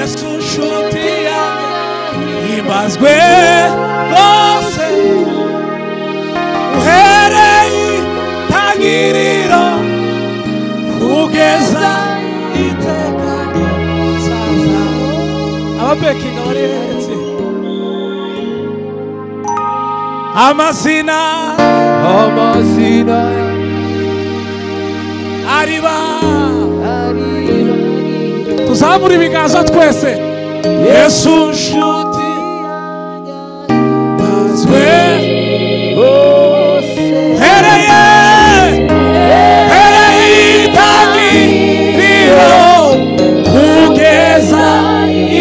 Yesu nshuti yanjye himbazwe rwose uhereye itangiriro kugeza iteka ryose. Ababekinga baretse amazina ariba tuzamura ibiganza twese. Yesu nshuti bazwe hereye itangiriro kugeza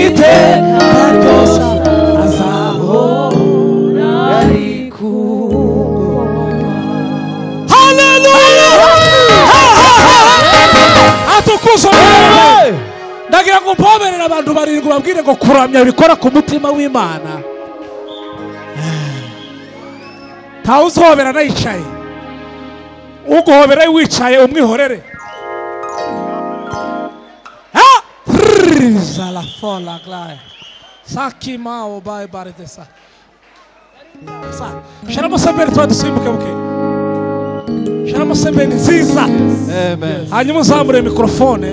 iteka ryose azahora ari ku ngoma. Haleluya! Atukuzwe. Ndagira ngo mpoberere abantu barindwi babwire ngo kuramya bikora ku mutima w'Imana. Ntawe uzohobera nayicaye, uguhobera wicaye umwihorere. Zala fola glaya sakima obaye baritesa sa sharamo sembere twadusimbuke buke sharamo sembere nziza. Amen. Hanyuma uzamure mikrofone.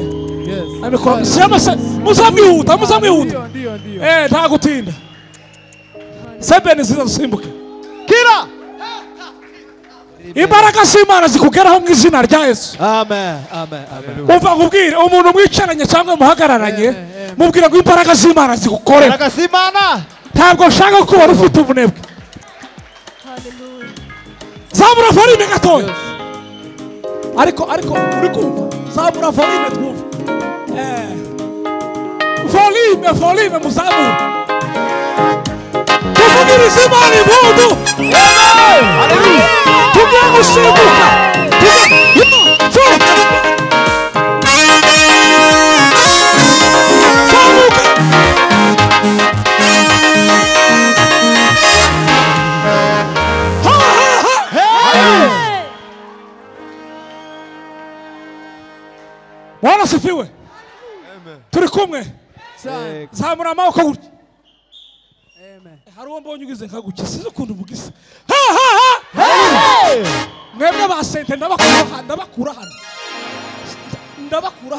Amikoro sharamo muzamwihuta nta gutinda. Sembere nziza dusimbuke kira imbaraga z'Imana zikugeraho mu izina rya Yesu. Amen. Umva nkubwire umuntu mwicaranye cyangwa muhagararanye mubwira ngo imbaraga z'Imana zigukorera. Imbaraga z'Imana ntabwo nshaka ko wari ufite ubunebwe. Haleluya. Zamura volume gatoya. Ariko uri kumva? Zamura volume twumva. Volume muzamura. Tuvugirize Imana impundu. Haleluya. Tugiye gusimbuka. Bwana sifiwe. Turi kumwe. Zamura amaboko gutya. Hari uwo mbonye ugize nkaguki sizo kuntu bugisa. Mwebwe basente ndabakura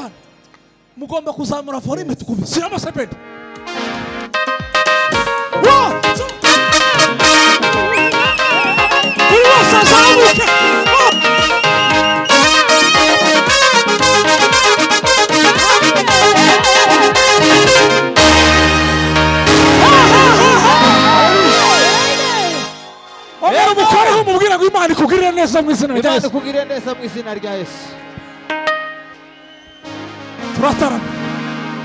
hano. Mugomba kuzamura volume tukubi. Sirama sepende. Imana ikugirire neza mu izina rya Yesu. Turatarama.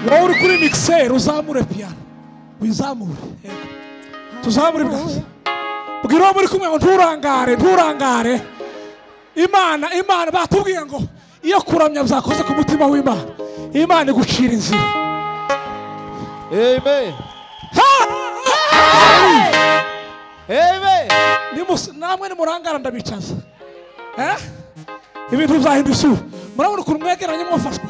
Wowe uri kuri mixer uzamure piano. Wizamure. Tuzamure bwaze. Bwira muri kumwe ngo nturangare. Imana batubwiye ngo iyo kuramya byakoze ku mutima w'Imana. Imana igucira inzira. Amen. Amen. Namwe ni murangara ndabicaza. Ibintu byahindutse. Murabona ukuntu mwegeranye mwafashwa.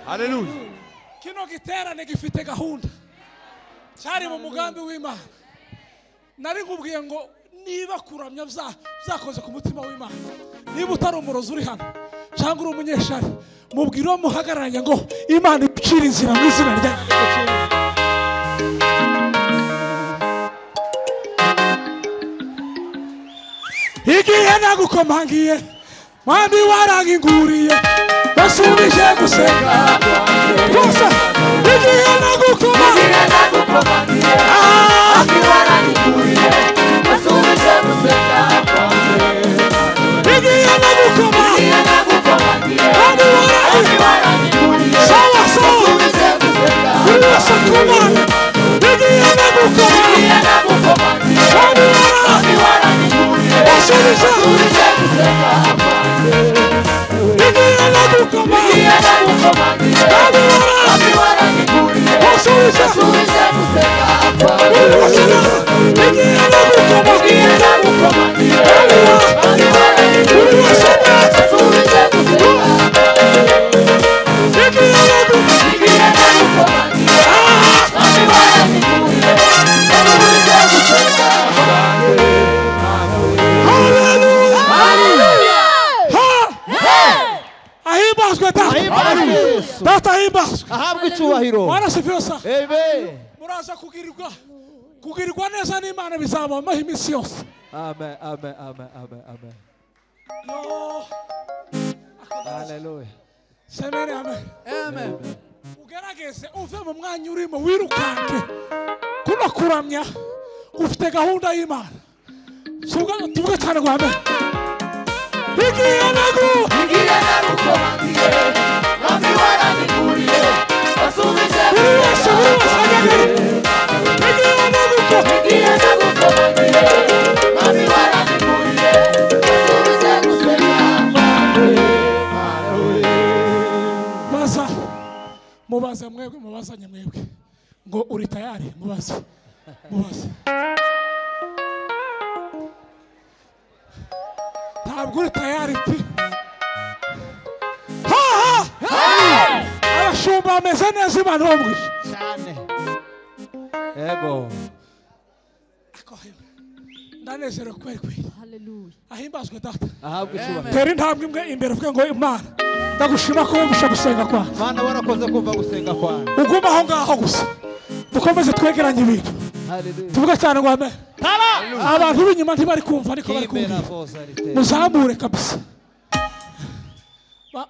Haleluya. Kino giterane gifite gahunda. Cyari mu mugambi w'Imana. Nari nkubwiye ngo niba kuramya byakoze ku mutima w'Imana. Niba utari umurozi uri hano cyangwa uri umunyeshari mubwire uwo muhagararanye ngo Imana icira inzira mu izina rya igihe nagukomangiye mwami waranginguriye basubije gusenga twose igihe nagukomangiye mwami waranginguriye basubije gusenga igihe nagukomangiye mwami waranginguriye basubije gusenga igihe nagukomangiye mwami waranginguriye basubije Yesu. Data himbazwe. Ahabwe icyubahiro. Warasifiwe sa. Amen. Muraza kugirirwa neza n'Imana bizabamo iminsi yose. Amen, amen, amen, amen, amen. Hallelujah. Semene amen. Amen. Ugerageze uve mu mwanya urimo wirukanke. Kuno kuramya ufite gahunda y'Imana. Tuvuge cyane ngo amen. Igiye nagukomangiye Mwami waraniguriye Wasubije Igiye nagukomangiye Mwami waraniguriye Wasubije gusenga Maza mubaze mwebwe mubazanye mwebwe ngo uri tayari mubaze ntabwo uri tayari pi abashumba bameze neza Imana bamwishe cyane yego ndanezerewe kweli Hallelujah. ahimbazwe data ahabwe icyubahiro tera intambwe imwe imbere uvuge ngo Imana ndagushima ko wumvisha gusenga kwawe Mana warakoze kumva gusenga kwawe uguma aho ngaho gusa dukomeze twegeranye ibintu Hallelujah. tuvuge cyane ngo amen abantu b'inyuma ntibari kumva ariko bari kumva muzamure kabisa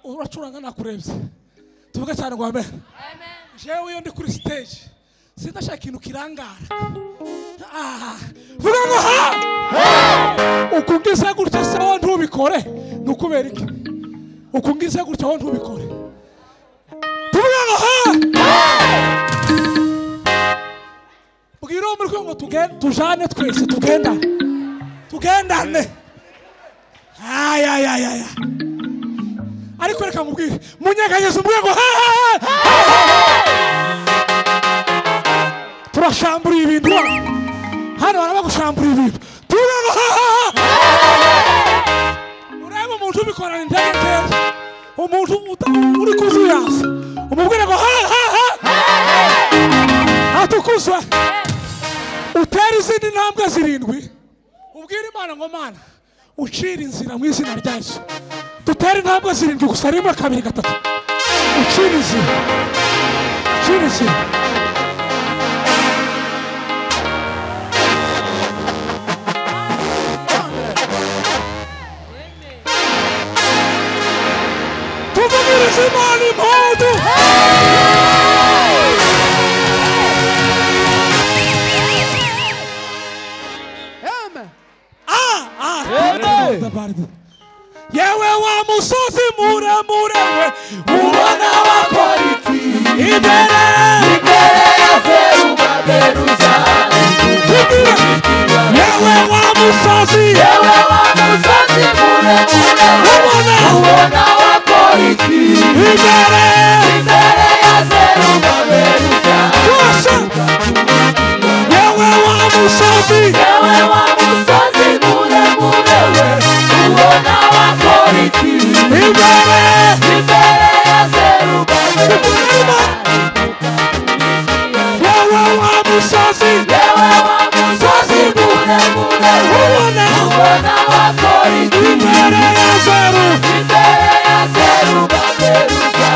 uracuranga nakurebye tuvuge cyane ngo amen jewe iyo ndi kuri stage sindashaka ikintu kirangara vuga ngo ha ukungize gutya se wowe ntubikore nukubera iki ukungize gutya wowe ntubikore tuvuga ngo ha bwira muri ko ngo tujane twese tugendane aya ariko reka ngubwire munyeganyeze umwe ngo turashamburiye ibintu hano baraba gushambura ibintu tuvuga ngo ureba umuntu ubikorana intege umuntu uri kuzuyaza umubwire ngo atukuzwe utera izindi ntambwe zirindwi ubwire Imana ngo Mana ucira inzira mu izina rya Yesu dutere intambwe zirindwi gusa rimwe kabiri gatatu ucira inzira tuvugirize Imana impundu yewe wa musozi muremure ubona wakora iki imbere ya Zerubabeluza yewe wa musozi muremure ubona wakora iki imbere ya Zerubabeluza yewe wa musozi muremure ubona wakora iki imbere ya Zerubabeluza yewe wa musozi muremure ubona wakora iki imbere ya Zerubabeluza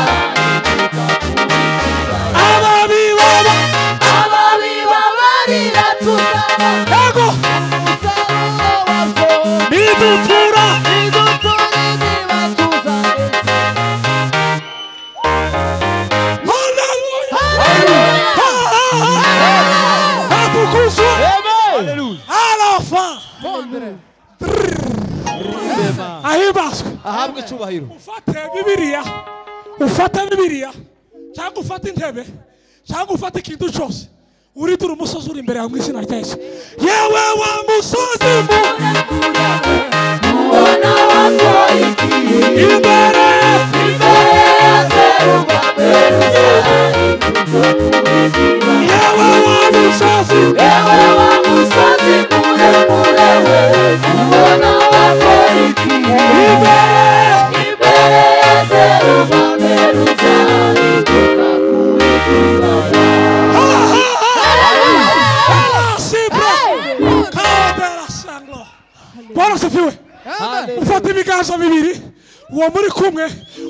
ababibabarira tuzana yego nidutura ahabwe icyubahiro ufate Bibiliya cyangwa ufate intebe cyangwa ufate ikintu cyose uritura umusozi uri imbere yawe mu izina rya Yesu yewe wa musozi ubona wakora iki imbere ya Zerubabeluza yewe wa musozi muremure ubona wakora iki imbere ya Zerubabeluza Bwana sifiwe. Ufate ibiganza bibiri uwo muri kumwe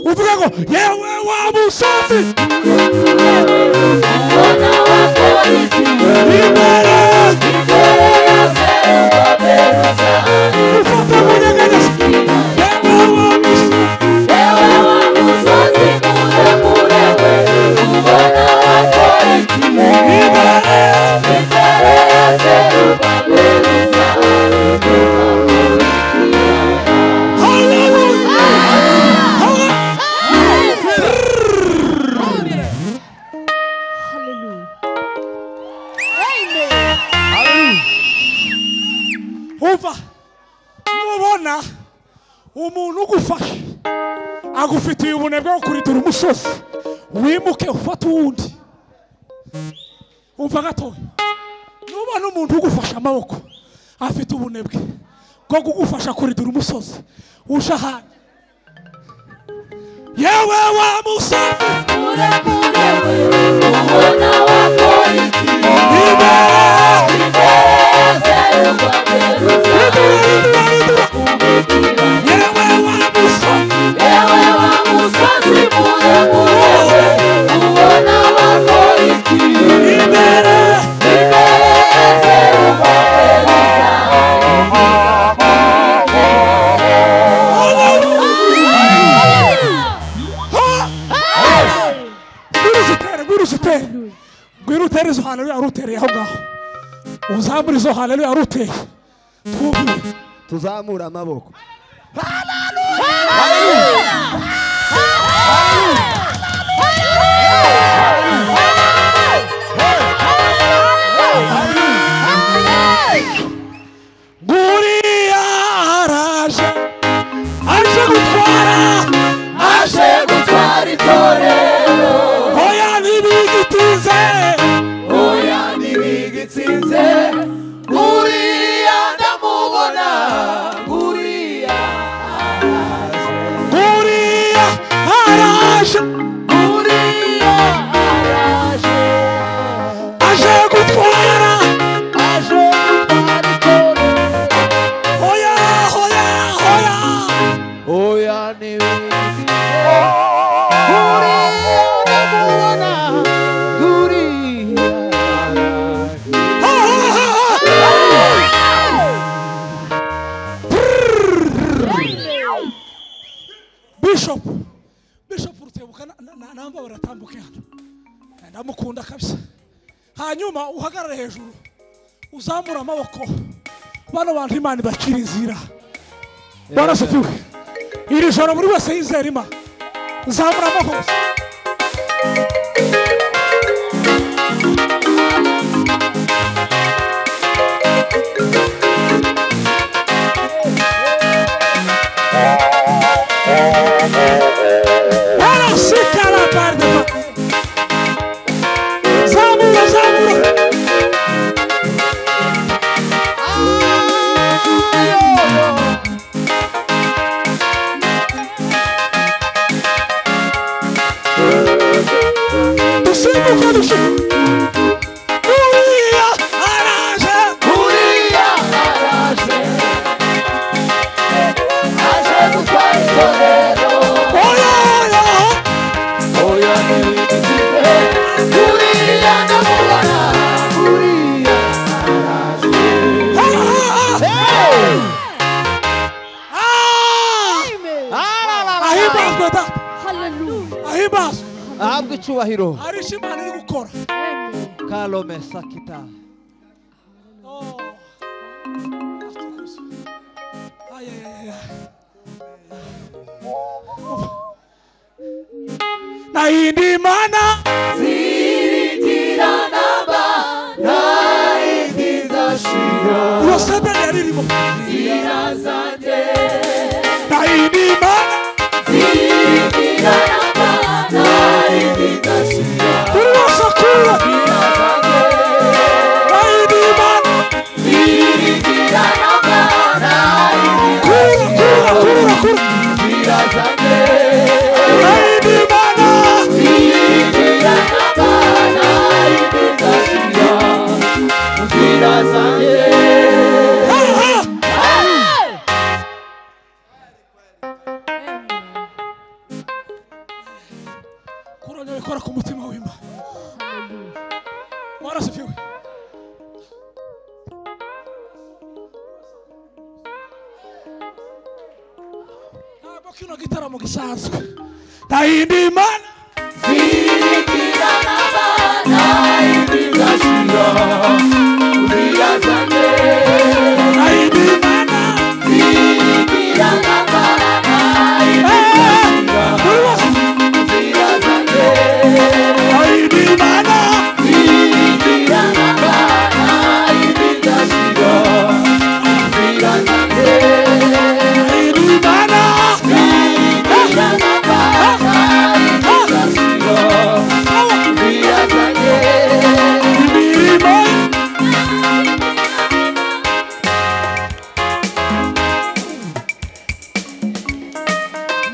uvuga ngo yewe wa musozi ubona wakora iki imbere ya Zerubabeli ufata munyegenyezi yewe wa musozi muremure we ubona wakora iki imbere ya Zerubabeli umva mubona umuntu ugufashe agufitiye ubunebwe bwo kuridura umusozi wimuke ufata uwundi umva gatoya nubona umuntu ugufashe amaboko afite ubunebwe bwo kugufasha kuridura umusozi uje ahandi yewe wa musozi muremure we ubona wakora iki Gwirutera izo haleluya arutereye aho ngaho uzamura izo haleluya aruteye twumve tuzamura amaboko Guriya araje aje gutwara itorero oya ntibigitize Guriya ndamubona Guriya araje aje gutwara oya oya Bishop Rutebuka namba baratambuke hano ndamukunda kabisa hanyuma uhagarare hejuru uzamura amaboko bano bantu Imana bakira inzira barasufiwe iri joro muri wese yizera Imana uzamura amaboko ahabwe icyubahiro arisha Imana iri gukora kalome sakita na yindi Mana zirirana ba na indizashira urasebe yaririmo zirazanje na yindi Mana zirirana ba na indizashira urasakura na yindi Mana zirirana ba na kura zirazanje na yindi Mana zirirana ba na indizashira zirazanje Fanya bikora ku mutima w'Imana. Warasifiwe. Ntabwo kino gitaramo gisanzwe. Ndayindi Imana. Zigira n'abana ibigashira uziyazane. Ndayindi Imana. Zigira n'abana ibigashira uziyazane. Ndayindi Imana. Zigira n'abana ibigashira uziyazane. Ndayindi Imana. Zigira n'abana ibigashira uziyazane.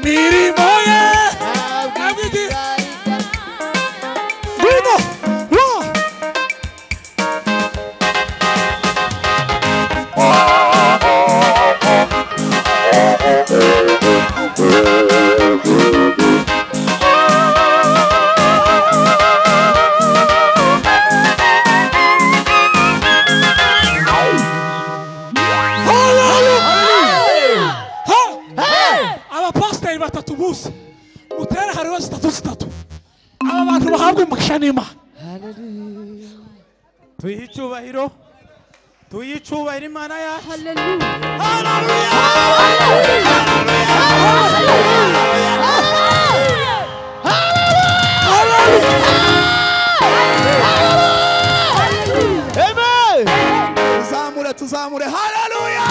Mirimo ye. Abidi. Vino. Wa. Abapasiteri batatu bose mutere hariho zitatu aba bantu bahabwa umugisha n'Imana. Tuyicubahiro Imana yacu. Tuzamure haleluya.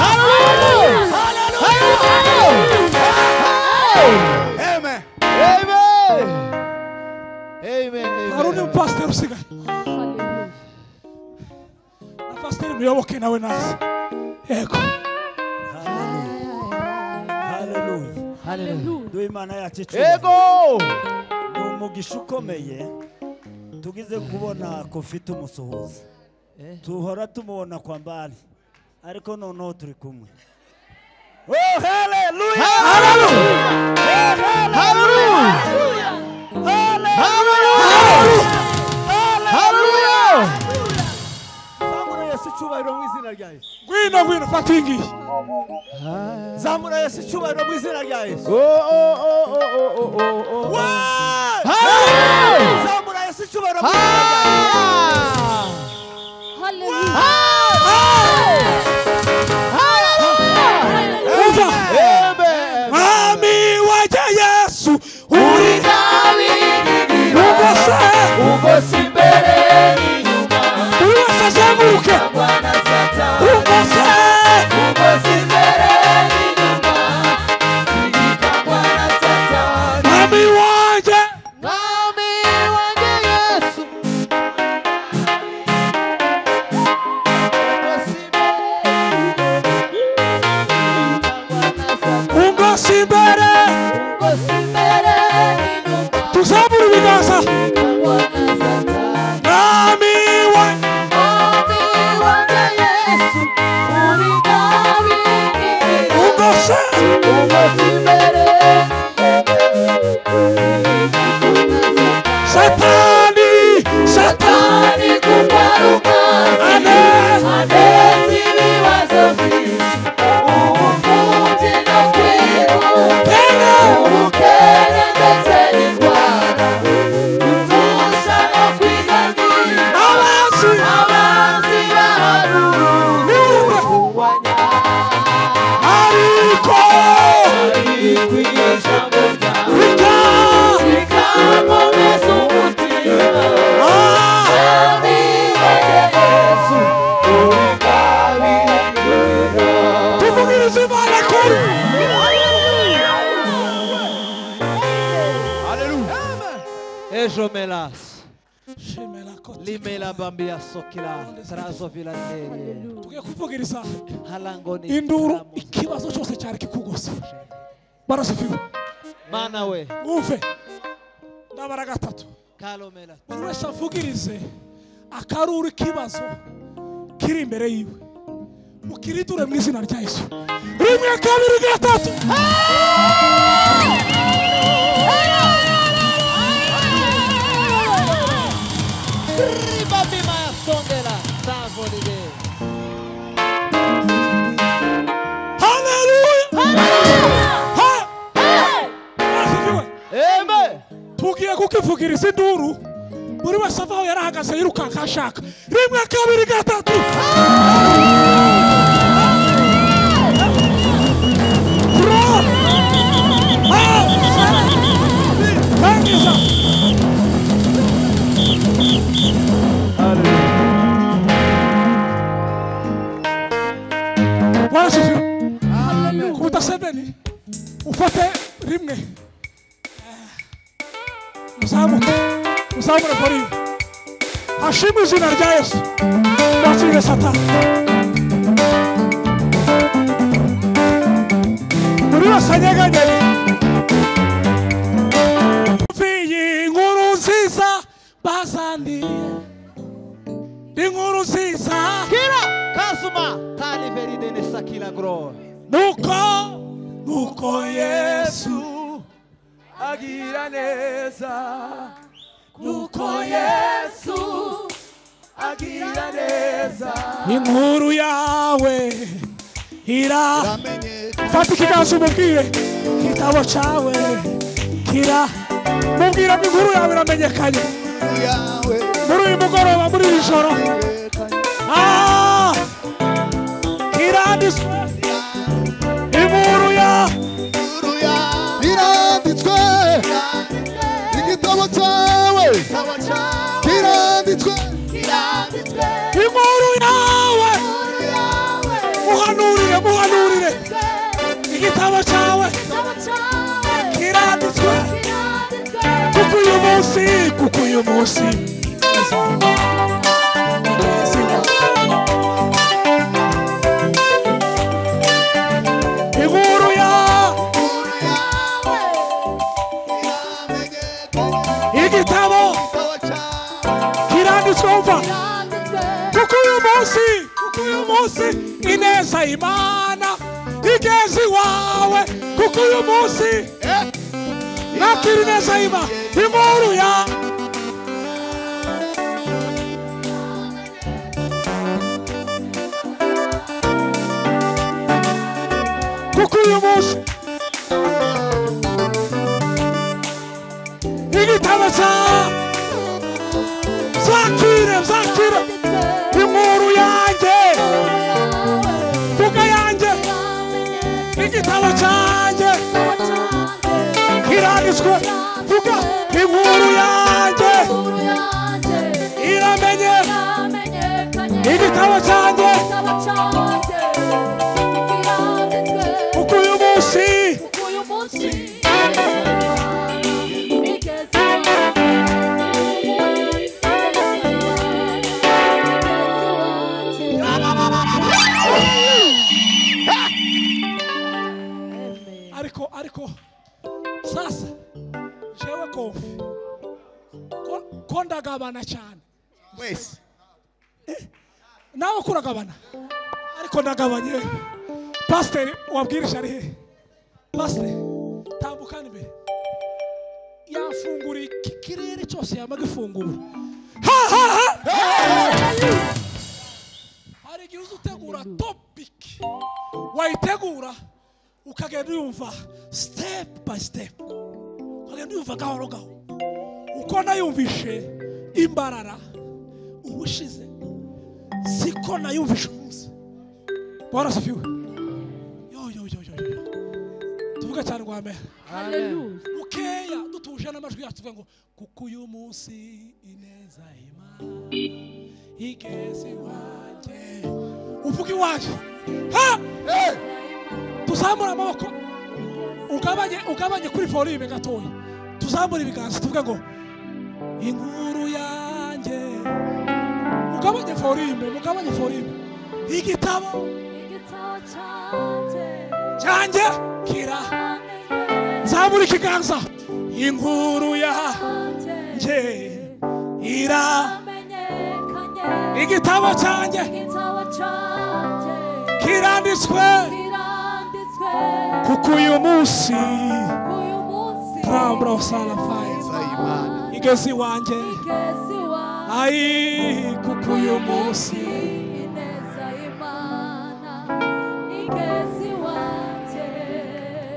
Amen. Hari undi mupasiteri usigaye. Na pasiteri muyoboke nawe naze. Yego. Haleluya. Du Imana yacu. Ego. Ni umugisha ukomeye tugize kubona Koffi umusuhuza. Tuhora tumubona kwa mbali ariko noneho turi kumwe. Oh haleluya. Zamura Yesu cyubahiro mu izina rya Yesu. Gwino fata ingi. Zamura Yesu cyubahiro mu izina rya Yesu. Zamura Yesu cyubahiro mu izina rya Yesu. Mami waje Yesu uri Ugose imbere n'inyuma. urasazamuke Bwana Satani. ugose Ugose imbere n'inyuma. Sigika Bwana Satani. mami waje Mwami wanjye Yesu. Ugose imbere. ugose imbere Ugose imbere n'inyuma. tuzamura ibiganza. Bwana Satani. Mami waje Mwami wanjye Yesu. Uri Dawidi. ugose Ugose imbere. Satani Satani kuparuka. Anezi ibibazo byinshi. Ubuvuzi no kwibuka. Ubukene ndetse n'indwara. Imfusha no kwiganira. abanzi Abanzi baharuruza kurwanya. ariko Ariko iyo jambo ryawe rika rikankomeza umutima. ah Mwami wanjye Yesu. Uri Dawidi. tuvugirize Imana kuri Ejo melas. shimela koti Limela bambia sokila. Trazo vilandere. tugiye kuvugiriza Halangoni. induru ikibazo cyose cyari kikugose. Barasifiwe. Mana we. Mwumve ndabara gatatu Kalo mela. buri wese avugirize akaruru ikibazo kiri imbere yiwe mukiriture mu izina rya Yesu. Rimwe kabiri gatatu. kuvugiriza induru buri wese avaho yarahagaze yirukanka ashaka rimwe kabiri gatatu Bangiza kubuta sebeni ufate rimwe uzamure kuri hashimwe izina rya Yesu basire Satani muri wasanyaganye inkuru nziza bazandiye inkuru nziza kira kasuma tani veride nesakila gro nuko Yesu agira neza nuko Yesu agira neza inkuru yawe fata ikiganza umubwire igitabo cyawe mubwira ko inkuru yawe iramenyekanye muri uyu mugoroba muri iri joro iranditswe inkuru iranditswe igitabo cyawe kiranditswe inkuru yawe muhanurire igitabo cyawe kiranditswe kuko uyu munsi inkuru igitabo kiranditswe umva kuko uyu munsi ineza Imana igeze iwawe kuko uyu munsi nakira ineza Imana inkuru kuko uyu munsi igitabo zakire inkuru yanjye vuga yanjye igitabo cyanjye kiranditswe vuga inkuru yanjye iramenye igitabo cyanjye kuko uyu munsi ariko sasa jewe kofi ko ndagabana cyane wese nawe kuragabana ariko ndagabanye pasiteri wabwirije ari he pasiteri tambukana imbere yafungura ikirere cyose yamaga ifungura hari igihe uza utegura topiki wayitegura ukagenda uyumva step by step ukagenda uyumva gahoro gahoro uko nayumvishe imbarara ubushize siko nayumvishe umunsi barasafiwe tuvuga cyane ngo amen ukeya dutuje n'amajwi yacu tuvuga ngo kuko uyu munsi ineza Imana igeze iwanjye uvuga iwaje tuzamura amaboko ugabanye kuri volume gatoya tuzamura ibiganza tuvuga ngo inkuru yanjye mugabanye volume igitabo cyanjye kira zamura ikiganza inkuru yanjye igitabo cyanjye kiranditswe kuko uyu munsi Trambro Salafai igeze iwanjye kuko uyu munsi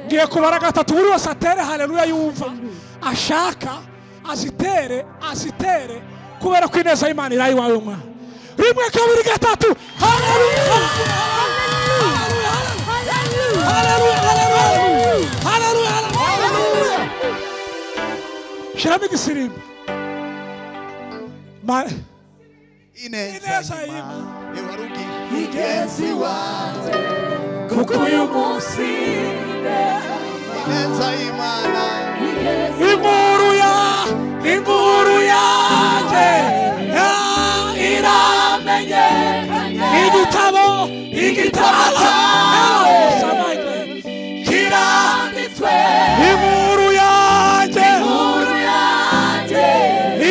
ngiye kubara gatatu buri wese atere haleluya yumva ashaka azitere kubera ko ineza y'Imana irayi wawe mwana. Rimwe kabiri gatatu. Haleluya. Shiramo igisirimba. Ineza y'Imana igezi wanjye kuko uyu munsi ineza y'Imana inkuru yanjye iramenyekanye. Igitabo kiranditswe. Inkuru yanjye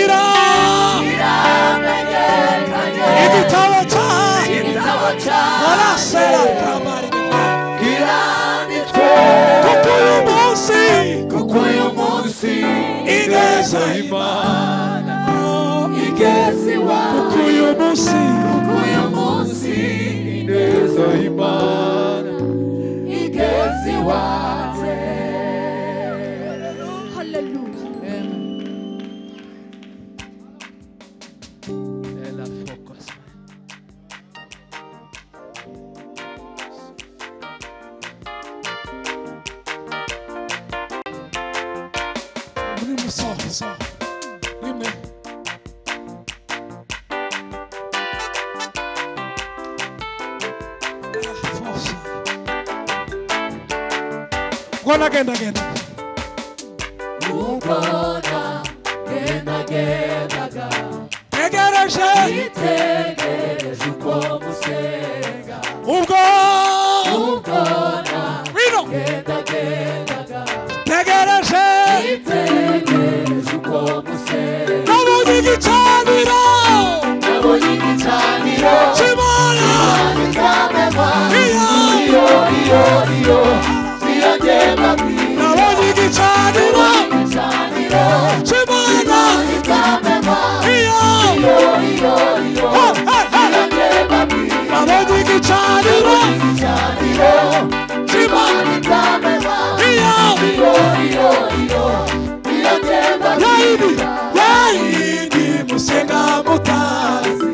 iramenyekanye. Igitabo cya warasera kiranditswe. Kuko uyu munsi ineza y'Imana igezi wanjye. Kuko uyu munsi ineza y'Imana igezi wanjye. Hallelujah. Ela focus. só. Amen. Força. Gonna again. Itegereje como cega. Tegereje como cega. Nabonye igicaniro Chimana Iyo Nabonye igicaniro Chimana Iyo Nabonye igicaniro Chimana Yaidi musenga mutazi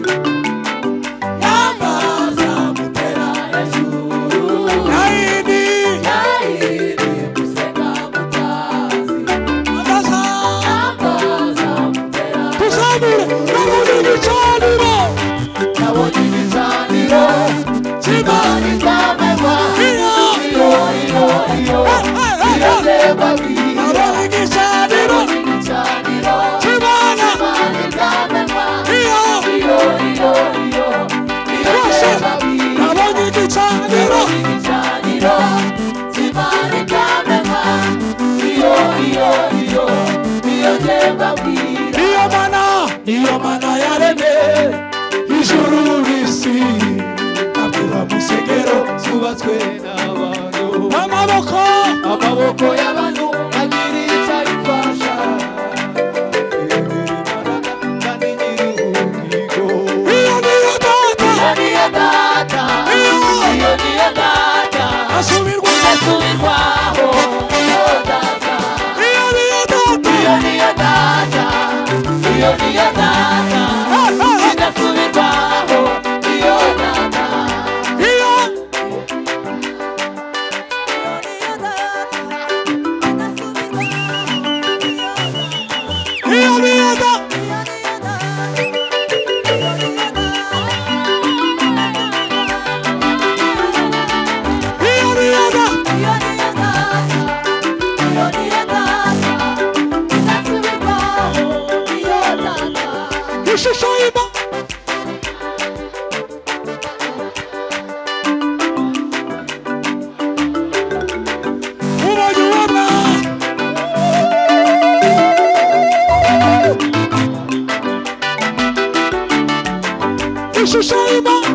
Yamaza mutera hejuru Yaidi musenga mutazi Amaza mutera Tuzamure Nabonye igicaniro Chimani kamemwa Nabonye igicaniro Chimana Nabonye igicaniro Iyo mana yaremye ijuru n'isi Abwira musegero Zubatswe n'abantu amaboko y'abantu agira icyo ayifasha kandi nyir'ubugingo Iyo niyo data asubirwaho Iyo niyo data ishusho y'Imana ubonye ubona ishusho y'Imana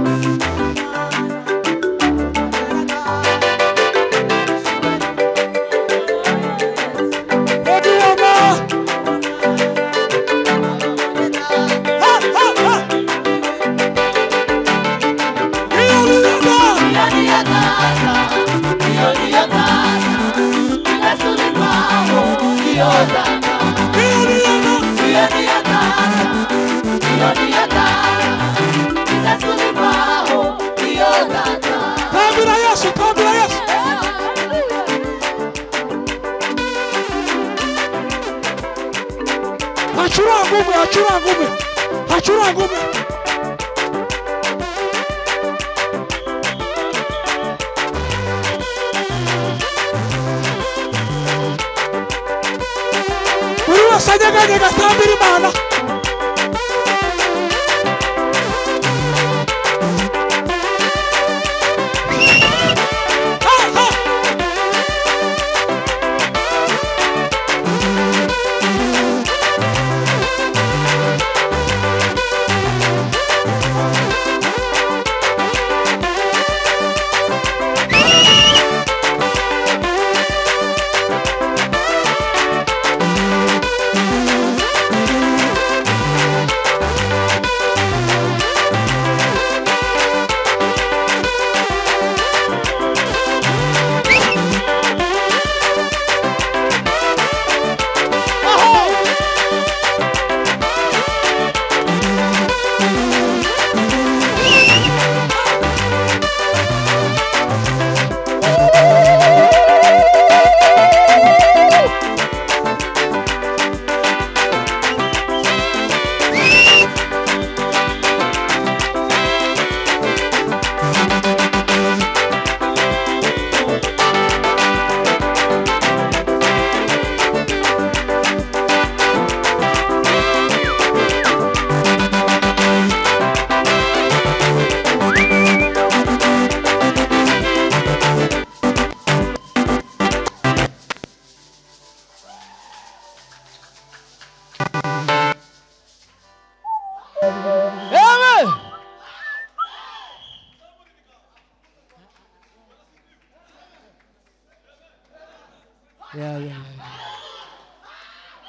Iyo hacuranga umwe hacuranga umwe hacuranga umwe buri wese anyeganyega atambira Imana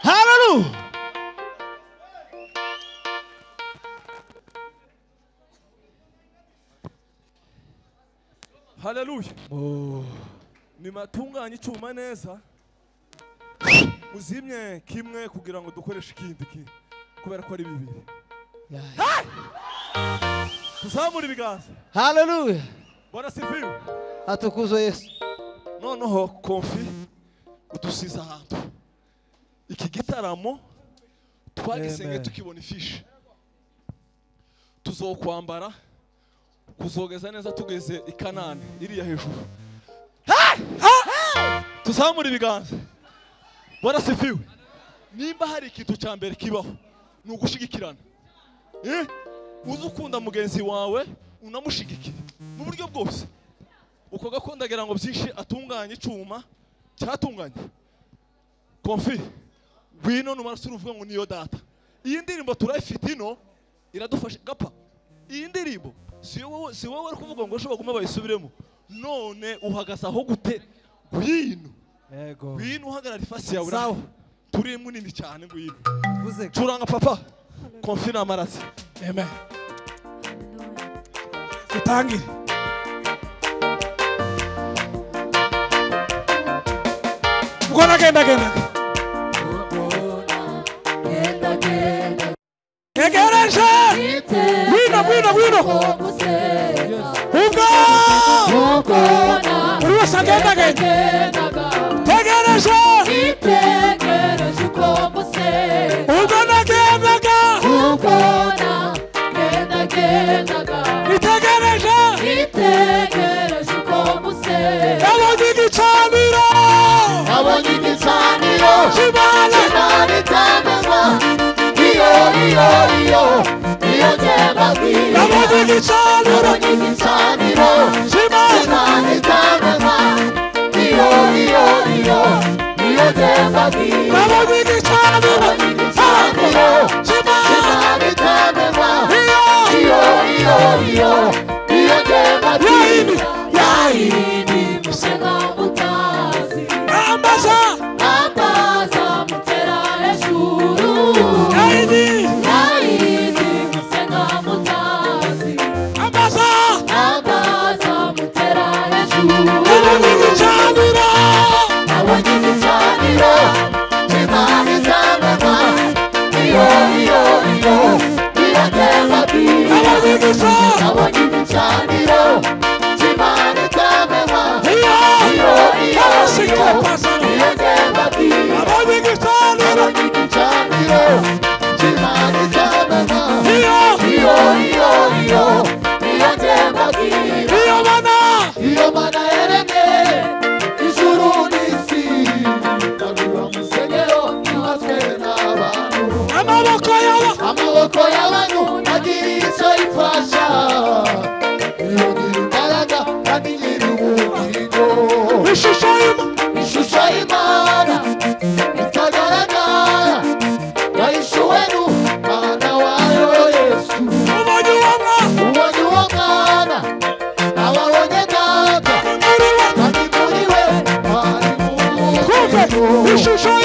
Hallelujah. Hallelujah. Nimatunganya icyuma neza uzimye kimwe kugira ngo dukoreshe ikindi kubera ko ari bibiri. Tuzamura ibiganza. Hallelujah. Bwana sifiwe. Atukuzwe Yesu. Noneho Konfi udusize ahantu. Iki gitaramo twagisenge tukibona ifishi. Tuzokwambara kuzogeza neza tugeze i Kanani iriya hejuru. Tuzamura ibiganza. Bwana sifiwe. Nimba hari ikintu cya mbere kibaho ni ugushigikirana. Uzi ukunda mugenzi wawe unamushigikira mu buryo bwose. Uko gakondagira ngo byinshi atunganye icuma cyatunganye. Konfi wino numara suruvuga ngo niyo data. Iyi ndirimbo turayifite ino iradufasha gapa. Iyi ndirimbo si wowe ari kuvuga ngo ushobora guma bayisubiremo. None uhagaza aho gute gwino. Yego. Gwino uhagarara ifasi yawe. Sawa. Turi munini cyane gwino. Vuze. Curanga papa. Konfi na marasi. Amen. Tutangire. Ugona genda. Kegereje. Wino. Ugona. Uri wasagenda. Tegereje. Ugona genda. Itegereje uko musera. Abonye igicaniro Imana itamenya. Iyo jema bwira. Abonye igicaniro Imana itamenya. Iyo jema bwira. Abonye igicaniro Imana itamenya. Iyo jema bwira. Yahini musena mutazi. Ambaza mutera hejuru. Yahini musena mutazi. Ambaza mutera hejuru. ishusho